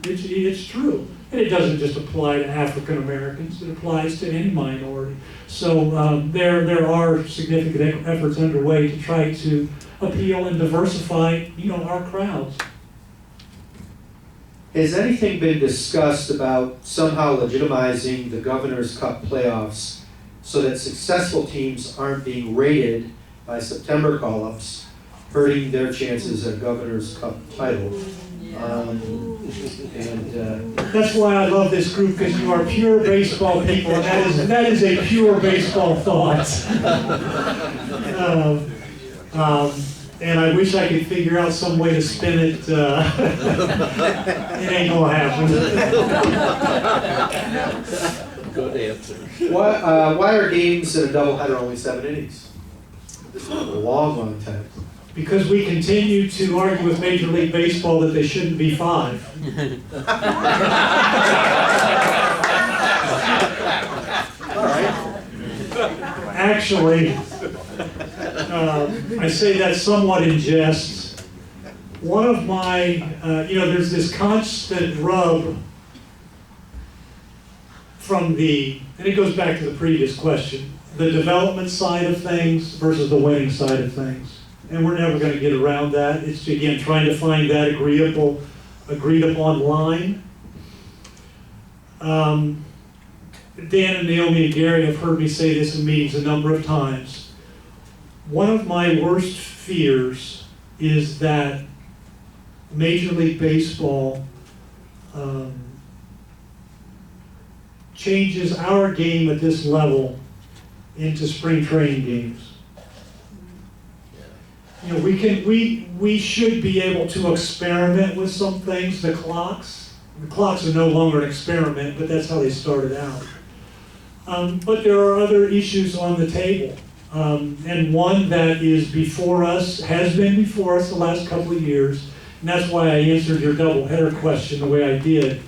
it's true. And it doesn't just apply to African Americans, it applies to any minority. So there are significant efforts underway to try to appeal and diversify, our crowds. Has anything been discussed about somehow legitimizing the Governor's Cup playoffs so that successful teams aren't being rated by September call-ups, hurting their chances at Governor's Cup title? That's why I love this group, because you are pure baseball people, and that is a pure baseball thought. And I wish I could figure out some way to spin it. It ain't gonna happen. Good answer. Why are games in a doubleheader only 7 innings? This is a long time. Because we continue to argue with Major League Baseball that they shouldn't be 5. All right. Actually, I say that somewhat in jest. One of my, there's this constant rub from and it goes back to the previous question, the development side of things versus the winning side of things. And we're never going to get around that. It's, again, trying to find that agreed upon line. Dan and Naomi and Gary have heard me say this in meetings a number of times. One of my worst fears is that Major League Baseball changes our game at this level into spring training games. We should be able to experiment with some things. The clocks are no longer an experiment, but that's how they started out. But there are other issues on the table. And one that is before us, has been before us the last couple of years, and that's why I answered your doubleheader question the way I did.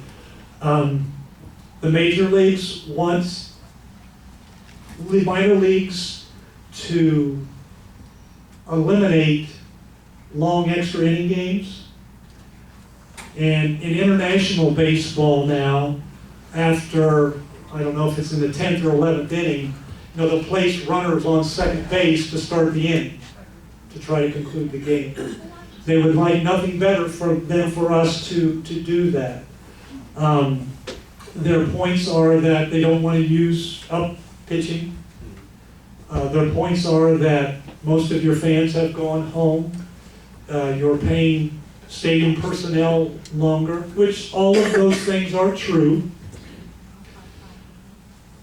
The major leagues want the minor leagues to eliminate long extra inning games. And in international baseball now, after, I don't know if it's in the 10th or 11th inning, they'll place runners on second base to start the inning, to try to conclude the game. They would like nothing better than for us to do that. Their points are that they don't want to use up pitching. Their points are that most of your fans have gone home. You're paying stadium personnel longer, which all of those things are true.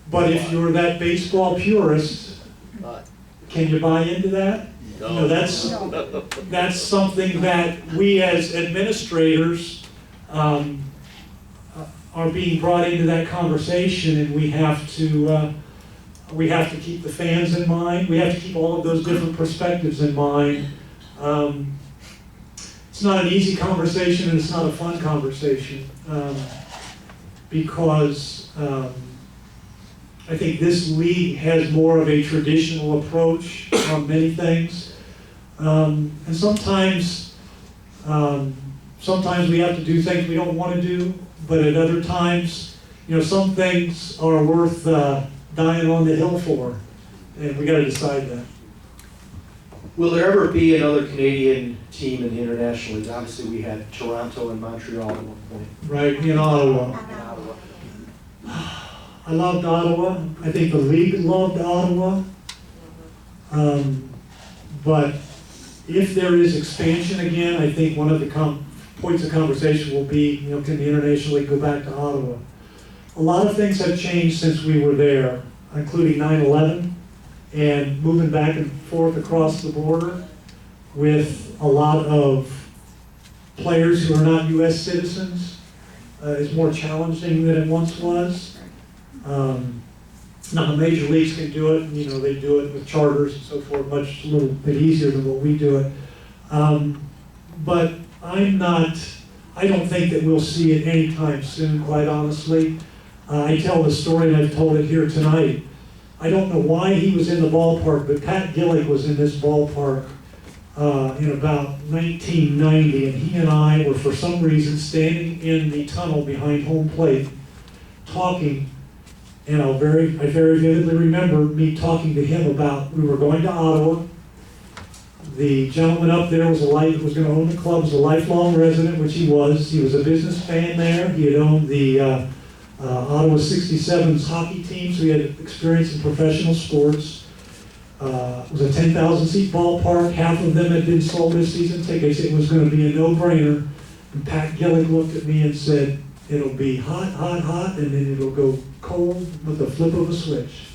But if you're that baseball purist, can you buy into that? That's something that we as administrators are being brought into that conversation, and we have to keep the fans in mind. We have to keep all of those different perspectives in mind. It's not an easy conversation, and it's not a fun conversation, because I think this league has more of a traditional approach on many things, and sometimes we have to do things we don't want to do, but at other times, some things are worth dying on the hill for, and we got to decide that. Will there ever be another Canadian team in the International League? Obviously, we had Toronto and Montreal at one point. Right, in Ottawa. I loved Ottawa. I think the league loved Ottawa. But if there is expansion again, I think one of the points of conversation will be, can the International League go back to Ottawa? A lot of things have changed since we were there, including 9/11 and moving back and forth across the border with a lot of players who are not U.S. citizens. Is more challenging than it once was. Now the major leagues can do it, they do it with charters and so forth, a little bit easier than what we do it. But I don't think that we'll see it anytime soon, quite honestly. I tell the story, and I've told it here tonight. I don't know why he was in the ballpark, but Pat Gillick was in this ballpark in about 1990, and he and I were, for some reason, standing in the tunnel behind home plate, talking. And I very vividly remember me talking to him about, we were going to Ottawa. The gentleman up there was going to own the club, was a lifelong resident, which he was. He was a businessman there. He had owned the Ottawa 67's hockey team, so he had experience in professional sports. It was a 10,000-seat ballpark. Half of them had been sold this season tickets. It was going to be a no-brainer. And Pat Gillick looked at me and said, it'll be hot, hot, hot, and then it'll go cold with the flip of a switch.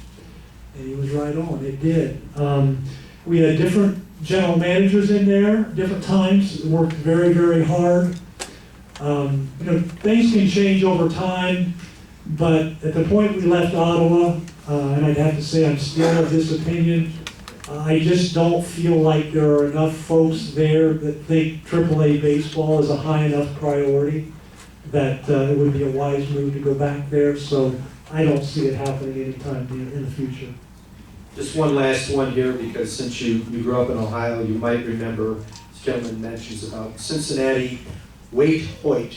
And he was right on. It did. We had different general managers in there, different times. It worked very, very hard. Things can change over time, but at the point we left Ottawa, and I'd have to say I'm still of this opinion, I just don't feel like there are enough folks there that think AAA baseball is a high enough priority that it would be a wise move to go back there. So I don't see it happening anytime in the future. Just one last one here, because since you grew up in Ohio, you might remember this gentleman mentions about Cincinnati Wade Hoyt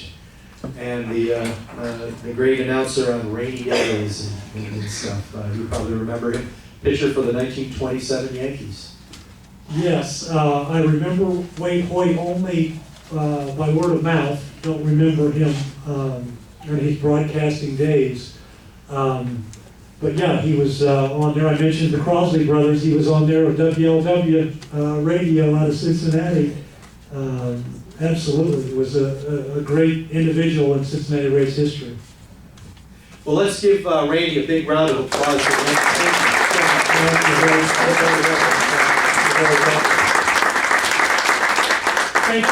and the great announcer on rainy days and stuff. You probably remember him, pitcher for the 1927 Yankees. Yes, I remember Wade Hoyt only by word of mouth. Don't remember him in his broadcasting days. But yeah, he was on there. I mentioned the Crosley brothers. He was on there with WLW radio out of Cincinnati. Absolutely, he was a great individual in Cincinnati Reds history. Well, let's give Randy a big round of applause for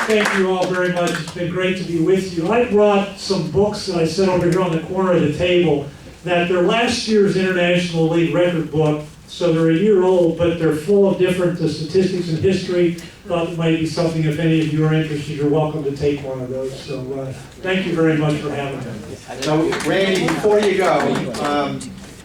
Thank you all very much. It's been great to be with you. I brought some books that I set over here on the corner of the table that they're last year's International League record book, so they're a year old, but they're full of different statistics and history. Thought it might be something, if any of you are interested, you're welcome to take one of those. So thank you very much for having me. Now, Randy, before you go,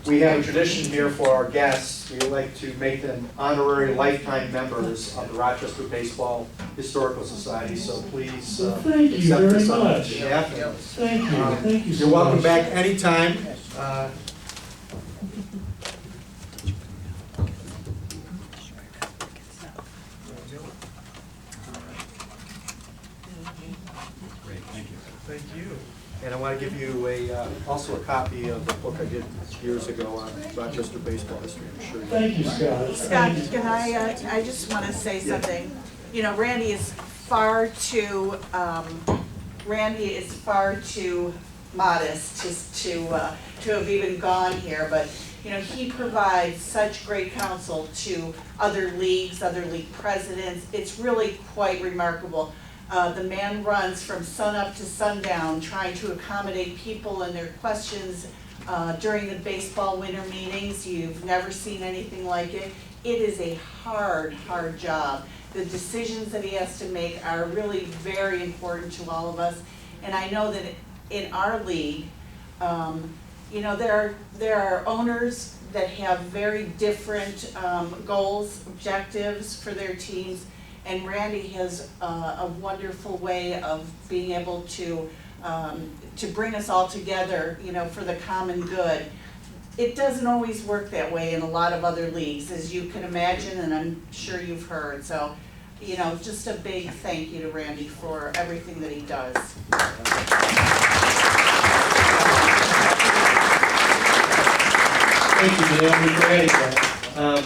we have a tradition here for our guests. We would like to make them honorary lifetime members of the Rochester Baseball Historical Society. So please thank you very this on much. behalf. Thank you. Thank you so You're welcome much. back anytime. Thank you. And I want to give you also a copy of the book I did years ago on Rochester baseball history. I'm sure. Thank you, Scott. Scott, can I just want to say something. You know, Randy is far too modest to have even gone here, but you know, he provides such great counsel to other leagues, other league presidents. It's really quite remarkable. The man runs from sunup to sundown, trying to accommodate people and their questions during the baseball winter meetings. You've never seen anything like it. It is a hard, hard job. The decisions that he has to make are really very important to all of us. And I know that in our league, you know, there are owners that have very different goals, objectives for their teams. And Randy has a wonderful way of being able to bring us all together, you know, for the common good. It doesn't always work that way in a lot of other leagues, as you can imagine, and I'm sure you've heard. So, you know, just a big thank you to Randy for everything that he does. Thank you, Naomi, for adding that.